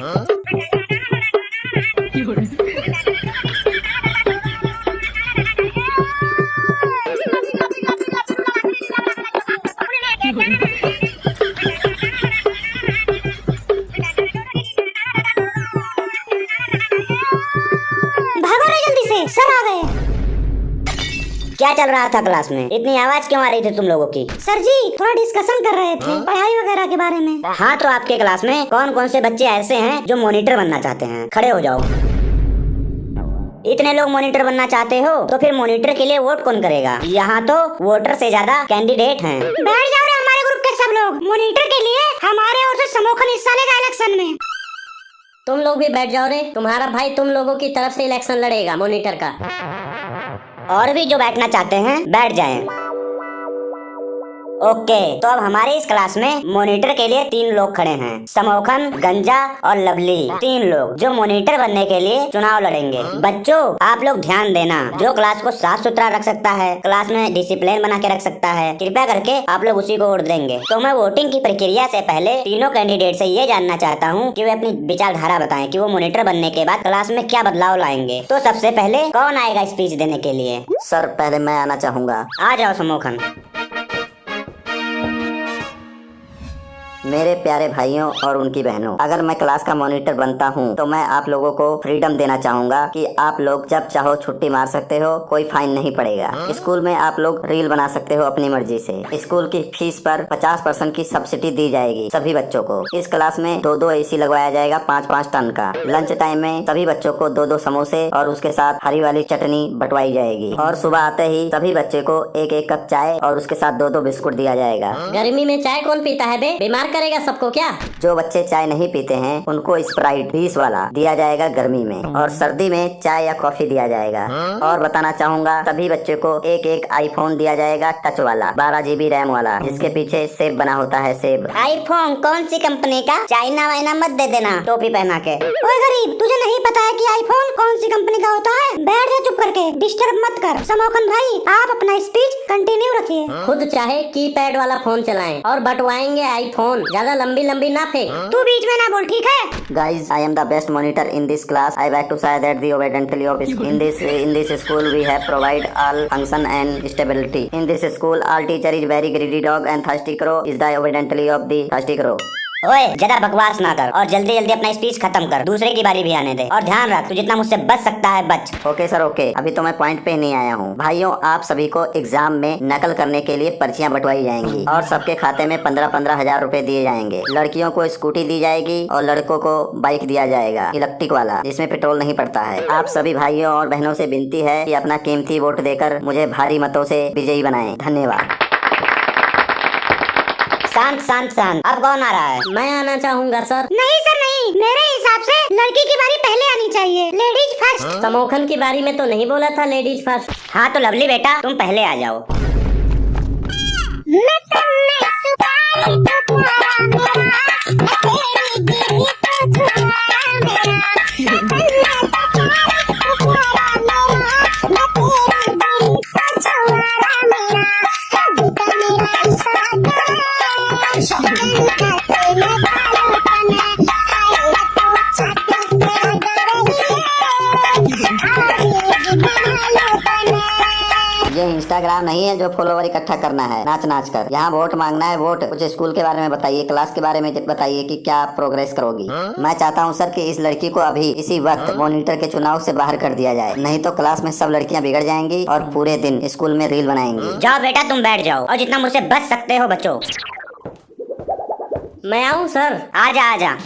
भागो रे जल्दी से, सर आ गए। क्या चल रहा था क्लास में? इतनी आवाज क्यों आ रही थी तुम लोगों की? सर जी थोड़ा डिस्कशन कर रहे थे पढ़ाई वगैरह के बारे में। हाँ, तो आपके क्लास में कौन कौन से बच्चे ऐसे हैं जो मॉनिटर बनना चाहते हैं? खड़े हो जाओ। इतने लोग मॉनिटर बनना चाहते हो तो फिर मॉनिटर के लिए वोट कौन करेगा? यहाँ तो वोटर से ज्यादा कैंडिडेट हैं। बैठ जाओ रे हमारे ग्रुप के सब लोग। मॉनिटर के लिए हमारे ओर से समोखन हिस्सा लेगा इलेक्शन में। तुम लोग भी बैठ जाओ रे, तुम्हारा भाई तुम लोगों की तरफ से इलेक्शन लड़ेगा मॉनिटर का। और भी जो बैठना चाहते हैं बैठ जाएं। ओके, तो अब हमारे इस क्लास में मॉनिटर के लिए 3 लोग खड़े हैं, समोखन, गंजा और लवली। 3 लोग जो मॉनिटर बनने के लिए चुनाव लड़ेंगे। बच्चों आप लोग ध्यान देना, जो क्लास को साफ सुथरा रख सकता है, क्लास में डिसिप्लिन बना के रख सकता है, कृपया करके आप लोग उसी को वोट देंगे। तो मैं वोटिंग की प्रक्रिया से पहले तीनों कैंडिडेट से ये जानना चाहता हूँ कि वे अपनी विचारधारा बताएं कि वो मॉनिटर बनने के बाद क्लास में क्या बदलाव लाएंगे। तो सबसे पहले कौन आएगा स्पीच देने के लिए? सर पहले मैं आना चाहूँगा। आ जाओ समोखन। मेरे प्यारे भाइयों और उनकी बहनों, अगर मैं क्लास का मॉनिटर बनता हूं तो मैं आप लोगों को फ्रीडम देना चाहूंगा कि आप लोग जब चाहो छुट्टी मार सकते हो, कोई फाइन नहीं पड़ेगा। स्कूल में आप लोग रील बना सकते हो अपनी मर्जी से। स्कूल की फीस पर 50% की सब्सिडी दी जाएगी सभी बच्चों को। इस क्लास में 2-2 AC लगवाया जाएगा 5-5 टन का। लंच टाइम में सभी बच्चों को 2-2 समोसे और उसके साथ हरी वाली चटनी बंटवाई जाएगी। और सुबह आते ही सभी बच्चे को 1-1 कप चाय और उसके साथ 2-2 बिस्कुट दिया जाएगा। गर्मी में चाय कौन पीता है बे? बीमार करेगा सबको क्या? जो बच्चे चाय नहीं पीते हैं उनको स्प्राइट 20 वाला दिया जाएगा गर्मी में, और सर्दी में चाय या कॉफी दिया जाएगा। और बताना चाहूँगा सभी बच्चे को 1-1 आईफोन दिया जाएगा टच वाला 12 GB रैम वाला, जिसके पीछे सेब बना होता है। सेब आईफोन कौन सी कंपनी का? चाइना वाइना मत दे देना टोपी पहना के। ओए गरीब, तुझे नहीं पता है कि आईफोन कौन सी कंपनी का होता है? बैठ जा चुप करके, डिस्टर्ब मत कर। समोखन भाई आप अपना स्पीच कंटिन्यू रखिए। खुद चाहे कीपैड वाला फोन चलाएं और बंटवाएंगे आईफोन। ज्यादा लंबी लंबी ना फेंक। तू बीच में ना बोल, ठीक है? Guys, I am the best monitor in this class. I beg to say that the obediently of in this school we have provide all function and stability. In this school, all teacher is very greedy dog and thirsty crow is the obediently of the thirsty crow. ओए ज्यादा बकवास ना कर और जल्दी जल्दी अपना speech खत्म कर, दूसरे की बारी भी आने दे। और ध्यान रख, तू जितना मुझसे बच सकता है बच। ओके सर ओके, अभी तो मैं पॉइंट पे नहीं आया हूँ। भाइयों आप सभी को एग्जाम में नकल करने के लिए पर्चियाँ बंटवाई जाएंगी और सबके खाते में 15-15 हजार रुपए दिए जाएंगे। लड़कियों को स्कूटी दी जाएगी और लड़कों को बाइक दिया जाएगा इलेक्ट्रिक वाला, जिसमें पेट्रोल नहीं पड़ता है। आप सभी भाइयों और बहनों से विनती है कि अपना कीमती वोट देकर मुझे भारी मतों से विजयी बनाएं। धन्यवाद। शांत शांत शांत। अब कौन आ रहा है? मैं आना चाहूँगा सर। नहीं सर नहीं, मेरे हिसाब से लड़की की बारी पहले आनी चाहिए, लेडीज फर्स्ट। समोखन की बारी में तो नहीं बोला था लेडीज फर्स्ट। हाँ तो लवली बेटा तुम पहले आ जाओ। ये इंस्टाग्राम नहीं है जो फॉलोवर इकट्ठा करना है नाच नाच कर। यहाँ वोट मांगना है वोट। कुछ स्कूल के बारे में बताइए, क्लास के बारे में बताइए कि क्या प्रोग्रेस करोगी। मैं चाहता हूँ सर कि इस लड़की को अभी इसी वक्त मॉनिटर के चुनाव से बाहर कर दिया जाए, नहीं तो क्लास में सब लड़कियाँ बिगड़ जाएंगी और पूरे दिन स्कूल में रील बनाएंगी। जाओ बेटा तुम बैठ जाओ और जितना मुझसे बच सकते हो बचो। मैं आऊँ सर? आजा आजा।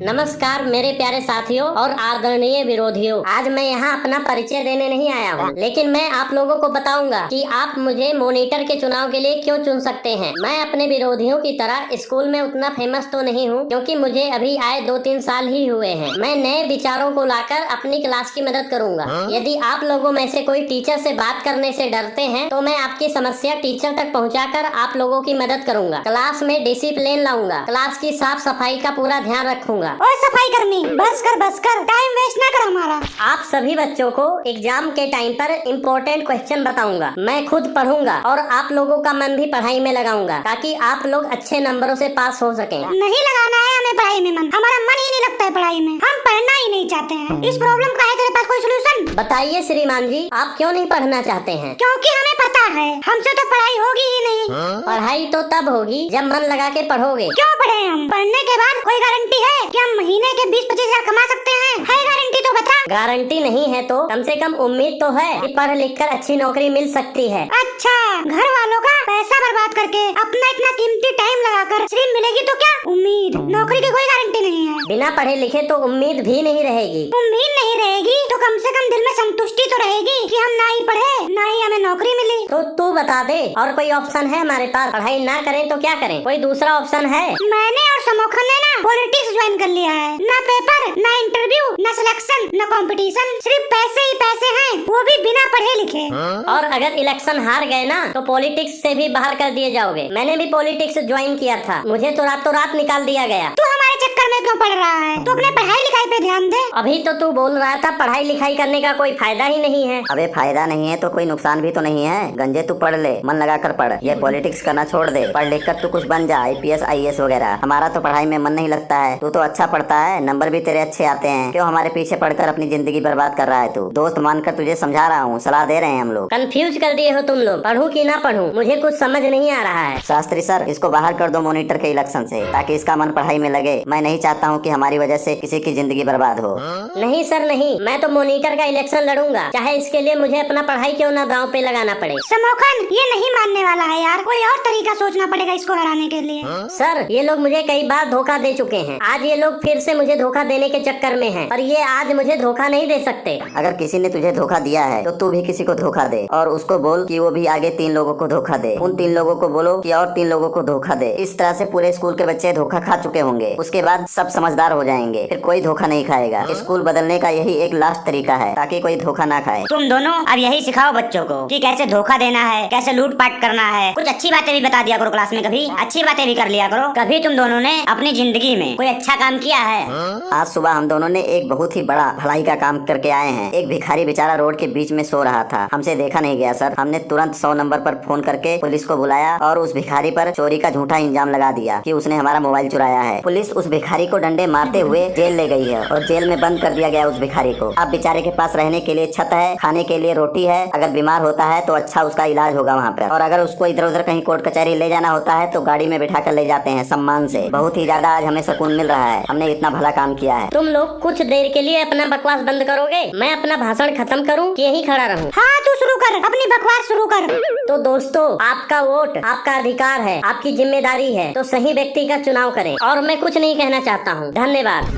नमस्कार मेरे प्यारे साथियों और आदरणीय विरोधियों। आज मैं यहाँ अपना परिचय देने नहीं आया हूँ, लेकिन मैं आप लोगों को बताऊंगा कि आप मुझे मॉनिटर के चुनाव के लिए क्यों चुन सकते हैं। मैं अपने विरोधियों की तरह स्कूल में उतना फेमस तो नहीं हूँ, क्योंकि मुझे अभी आए 2-3 साल ही हुए हैं। मैं नए विचारों को लाकर अपनी क्लास की मदद करूंगा। यदि आप लोगों में से कोई टीचर से बात करने से डरते हैं तो मैं आपकी समस्या टीचर तक पहुँचाकर आप लोगों की मदद करूंगा। क्लास में डिसिप्लिन लाऊंगा, क्लास की साफ सफाई का पूरा ध्यान रखूंगा। करूँगा। ओए सफाई कर्मी, बस कर, टाइम वेस्ट ना कर हमारा। आप सभी बच्चों को एग्जाम के टाइम पर इम्पोर्टेंट क्वेश्चन बताऊंगा। मैं खुद पढ़ूंगा और आप लोगों का मन भी पढ़ाई में लगाऊंगा ताकि आप लोग अच्छे नंबरों से पास हो सकें। नहीं लगाना है हमें पढ़ाई में मन, हमारा मन ही नहीं लगता है पढ़ाई में, हम पढ़ना ही नहीं चाहते हैं। इस प्रॉब्लम का है तेरे पास कोई सोल्यूशन? बताइए श्रीमान जी, आप क्यों नहीं पढ़ना चाहते हैं? क्योंकि हमें पता है हमसे तो पढ़ाई होगी ही नहीं। पढ़ाई तो तब होगी जब मन लगा के पढ़ोगे। क्यों पढ़े हम? पढ़ने के बाद कोई गारंटी है कि हम महीने के 20-25 हजार कमा सकते हैं? है गारंटी तो बता। गारंटी नहीं है तो कम से कम उम्मीद तो है कि पढ़ लिख कर अच्छी नौकरी मिल सकती है। अच्छा, घर वालों का पैसा बर्बाद करके अपना इतना कीमती टाइम लगाकर सिर्फ मिलेगी तो क्या उम्मीद? नौकरी की कोई गारंटी नहीं है। बिना पढ़े लिखे तो उम्मीद भी नहीं रहेगी। उम्मीद नहीं रहेगी तो कम से कम दिल में संतुष्टि तो रहेगी कि हम ना ही पढ़े ना ही हमें नौकरी मिली। तो तू बता दे, और कोई ऑप्शन है हमारे पास? पढ़ाई ना करें तो क्या करें? कोई दूसरा ऑप्शन है? मैंने और समोखन ने ना पॉलिटिक्स ज्वाइन कर लिया है। ना पेपर, ना इंटरव्यू, ना सिलेक्शन, ना कंपटीशन, सिर्फ पैसे ही पैसे हैं, वो भी बिना पढ़े लिखे। और अगर इलेक्शन हार गए ना तो पॉलिटिक्स से भी बाहर कर दिए जाओगे। मैंने भी पॉलिटिक्स ज्वाइन किया था, मुझे तो रातों रात निकाल दिया गया। तू हमारे चक्कर में क्यों पड़ रहा है? तू अपने पढ़ाई लिखाई पे ध्यान दे। अभी तो तू बोल रहा था पढ़ाई लिखाई करने का कोई फायदा ही नहीं है। अबे फायदा नहीं है तो कोई नुकसान भी तो नहीं है। गंजे तू पढ़ ले, मन लगा कर पढ़। ये पॉलिटिक्स करना छोड़ दे, पढ़ लिख कर तू कुछ बन जा, IPS IAS वगैरह। हमारा तो पढ़ाई में मन नहीं लगता है। तू तो अच्छा पढ़ता है, नंबर भी तेरे अच्छे आते हैं। क्यों हमारे पीछे पढ़कर अपनी जिंदगी बर्बाद कर रहा है तू? दोस्त मानकर तुझे समझा रहा हूँ, सलाह दे रहे हैं हम लोग। कंफ्यूज कर दिए हो तुम लोग। पढ़ूं कि ना पढ़ूं मुझे कुछ समझ नहीं आ रहा है। शास्त्री सर, इसको बाहर कर दो मॉनिटर के इलेक्शन से, ताकि इसका मन पढ़ाई में लगे। मैं नहीं चाहता हूँ कि हमारी वजह से किसी की जिंदगी बर्बाद हो। नहीं सर नहीं, मैं तो मॉनिटर का इलेक्शन लड़ूंगा, चाहे इसके लिए मुझे अपना पढ़ाई क्यों ना दांव पे लगाना पड़े। समोखन ये नहीं मानने वाला है यार, कोई और तरीका सोचना पड़ेगा इसको हराने के लिए। सर ये लोग मुझे कई बार धोखा दे चुके हैं, आज ये लोग फिर से मुझे धोखा देने के चक्कर में हैं, और ये आज मुझे धोखा नहीं दे सकते। अगर किसी ने तुझे धोखा दिया है तो तू भी किसी को धोखा दे, और उसको बोल कि वो भी आगे 3 लोगों को धोखा दे। उन 3 लोगों को बोलो कि और 3 लोगों को धोखा दे। इस तरह से पूरे स्कूल के बच्चे धोखा खा चुके होंगे। उसके बाद सब समझदार हो जाएंगे, फिर कोई धोखा नहीं खाएगा। स्कूल बदलने का यही एक लास्ट तरीका है, ताकि कोई धोखा ना खाए। तुम दोनों अब यही सिखाओ बच्चों को कि कैसे धोखा देना है, कैसे लूटपाट करना है। कुछ अच्छी बातें भी बता दिया करो क्लास में, कभी अच्छी बातें भी कर लिया करो। कभी तुम दोनों ने अपनी जिंदगी में कोई अच्छा काम किया है? आज सुबह हम दोनों ने एक बहुत ही बड़ा भलाई का काम करके आए हैं। एक भिखारी बेचारा रोड के बीच में सो रहा था, हमसे देखा नहीं गया सर। हमने तुरंत 100 नंबर पर फोन करके पुलिस को बुलाया और उस भिखारी पर चोरी का झूठा इल्जाम लगा दिया कि उसने हमारा मोबाइल चुराया है। पुलिस उस भिखारी को डंडे मारते हुए जेल ले गई है और जेल में बंद कर दिया गया उस भिखारी को। अब बेचारे के पास रहने के लिए छत है, खाने के लिए रोटी है। अगर बीमार होता है तो अच्छा उसका इलाज होगा वहाँ पर, और अगर उसको इधर उधर कहीं कोर्ट कचहरी ले जाना होता है तो गाड़ी में बिठा कर ले जाते हैं सम्मान से। बहुत ही ज्यादा आज हमें सुकून मिल रहा है, हमने इतना भला काम किया है। तुम लोग कुछ देर के लिए अपना बकवास बंद करोगे? मैं अपना भाषण खत्म करूं कि यहीं खड़ा रहूं? हाँ तू शुरू कर, अपनी बकवास शुरू कर। तो दोस्तों, आपका वोट आपका अधिकार है, आपकी जिम्मेदारी है, तो सही व्यक्ति का चुनाव करें। और मैं कुछ नहीं कहना चाहता हूँ। धन्यवाद।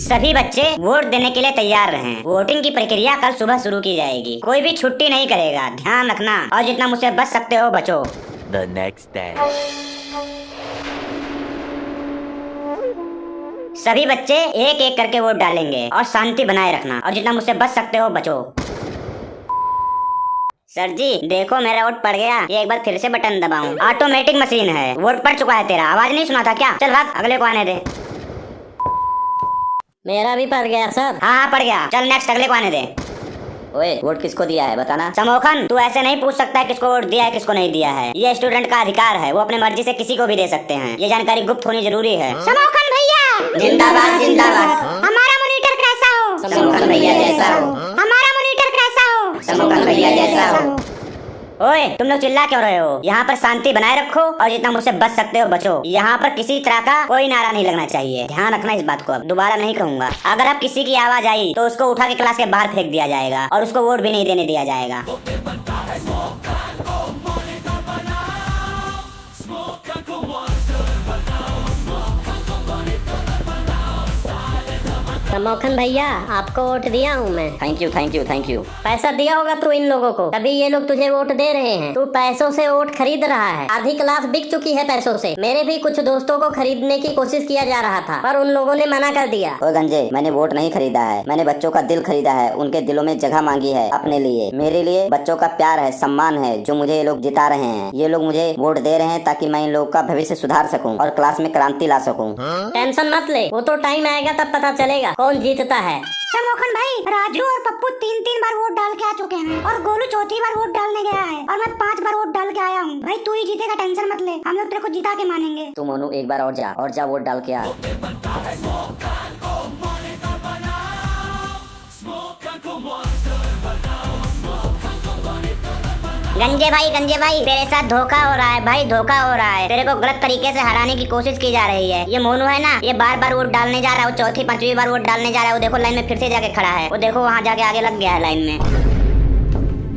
सभी बच्चे वोट देने के लिए तैयार रहें। वोटिंग की प्रक्रिया कल सुबह शुरू की जाएगी। कोई भी छुट्टी नहीं करेगा, ध्यान रखना। और जितना मुझसे बच सकते हो बचो। The next day. सभी बच्चे एक एक करके वोट डालेंगे और शांति बनाए रखना, और जितना मुझसे बच सकते हो बचो। सर जी देखो मेरा वोट पड़ गया, ये एक बार फिर से बटन दबाऊं। ऑटोमेटिक मशीन है, वोट पड़ चुका है तेरा। आवाज नहीं सुना था क्या? चल भाग, अगले को आने दे। मेरा भी पड़ गया सर। हाँ पड़ गया, चल नेक्स्ट अगले को आने दे। ओए वोट किसको दिया है बताना। समोखन तू ऐसे नहीं पूछ सकता है किसको वोट दिया है किसको नहीं दिया है। ये स्टूडेंट का अधिकार है, वो अपने मर्जी से किसी को भी दे सकते हैं। ये जानकारी गुप्त होनी जरूरी है। समोखन भैया जिंदाबाद जिंदाबाद। हमारा मॉनिटर कैसा हो? समोखन भैया जैसा हो। हमारा मॉनिटर कैसा हो? समोखन भैया जैसा हो। ओए तुम लोग चिल्ला क्यों रहे हो? यहाँ पर शांति बनाए रखो और जितना मुझसे बच सकते हो बचो। यहाँ पर किसी तरह का कोई नारा नहीं लगना चाहिए, ध्यान रखना इस बात को। अब दोबारा नहीं कहूँगा। अगर अब किसी की आवाज आई तो उसको उठा के क्लास के बाहर फेंक दिया जाएगा और उसको वोट भी नहीं देने दिया जाएगा। समोखन भैया, आपको वोट दिया हूँ मैं। Thank you thank you thank you. पैसा दिया होगा तू इन लोगों को, तभी ये लोग तुझे वोट दे रहे हैं। तू पैसों से वोट खरीद रहा है। आधी क्लास बिक चुकी है पैसों से। मेरे भी कुछ दोस्तों को खरीदने की कोशिश किया जा रहा था, पर उन लोगों ने मना कर दिया। ओ गंजे, मैंने वोट नहीं खरीदा है, मैंने बच्चों का दिल खरीदा है। उनके दिलों में जगह मांगी है अपने लिए। मेरे लिए बच्चों का प्यार है, सम्मान है, जो मुझे ये लोग जिता रहे हैं। ये लोग मुझे वोट दे रहे हैं ताकि मैं इन लोगों का भविष्य सुधार सकूं और क्लास में क्रांति ला सकूं। टेंशन मत ले, वो तो टाइम आएगा तब पता चलेगा कौन जीतता है। समोखन भाई, राजू और पप्पू 3-3 बार वोट डाल के आ चुके हैं और गोलू चौथी बार वोट डालने गया है और मैं 5 बार वोट डाल के आया हूँ। भाई तू ही जीतेगा, टेंशन मत ले, हम लोग तेरे को जिता के मानेंगे। तू मोनू एक बार और जा वोट डाल के आ। गंजे भाई तेरे साथ धोखा हो रहा है भाई, धोखा हो रहा है। तेरे को गलत तरीके से हराने की कोशिश की जा रही है। ये मोनू है ना, ये बार बार वोट डालने जा रहा है। वो चौथी 5वीं बार वोट डालने जा रहा है। वो देखो लाइन में फिर से जाके खड़ा है। वो देखो वहाँ जाके आगे लग गया है लाइन में।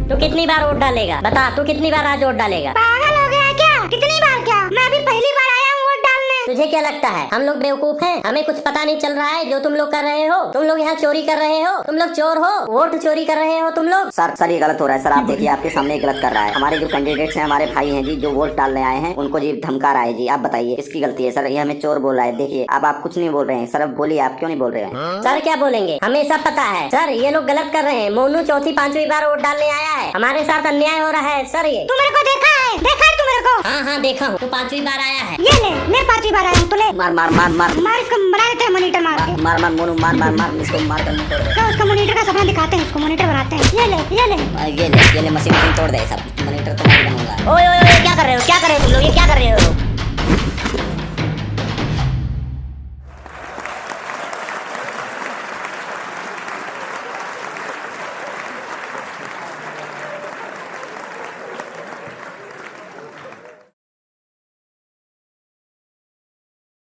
तू कितनी बार वोट डालेगा? बता, तू कितनी बार आज वोट डालेगा? पागल हो गया है क्या? कितनी बार क्या? मैं अभी पहली बार आया हूँ वोट डालने। तुझे क्या लगता है हम लोग बेवकूफ हैं? हमें कुछ पता नहीं चल रहा है जो तुम लोग कर रहे हो? तुम लोग यहाँ चोरी कर रहे हो, तुम लोग चोर हो, वोट चोरी कर रहे हो तुम लोग। सर ये गलत हो रहा है। सर आप देखिए, आपके सामने गलत कर रहा है। हमारे जो कैंडिडेट्स हैं, हमारे भाई हैं जी, जो वोट डालने आए हैं, उनको जी धमका रहा है जी। आप बताइए इसकी गलती है सर, ये हमें चोर बोल रहा है। देखिए अब आप कुछ नहीं बोल रहे हैं सर, अब बोलिए आप क्यों नहीं बोल रहे हैं? सर क्या बोलेंगे, हमें सब पता है सर। ये लोग गलत कर रहे हैं। मोनू चौथी 5वीं बार वोट डालने आया है, हमारे साथ अन्याय हो रहा है सर। ये तू मेरे को देखा है तू मेरे को? हाँ देखा हूँ, तू 5वीं बार आया है। ये ले 5वीं बार आया हूँ, तो ले मार मार मार मार मार इसको, मरा देते हैं मॉनिटर मार के। मार मार मोनू मार मार मार इसको मार कर क्या उसका मॉनिटर का सपना दिखाते हैं, उसको मॉनिटर बनाते हैं। ये ले ये ले मशीन तोड़ दे सब। मॉनिटर तो मैं ही बनूंगा। ओए क्या कर रहे हो तुम लोग, ये क्या कर रहे हो?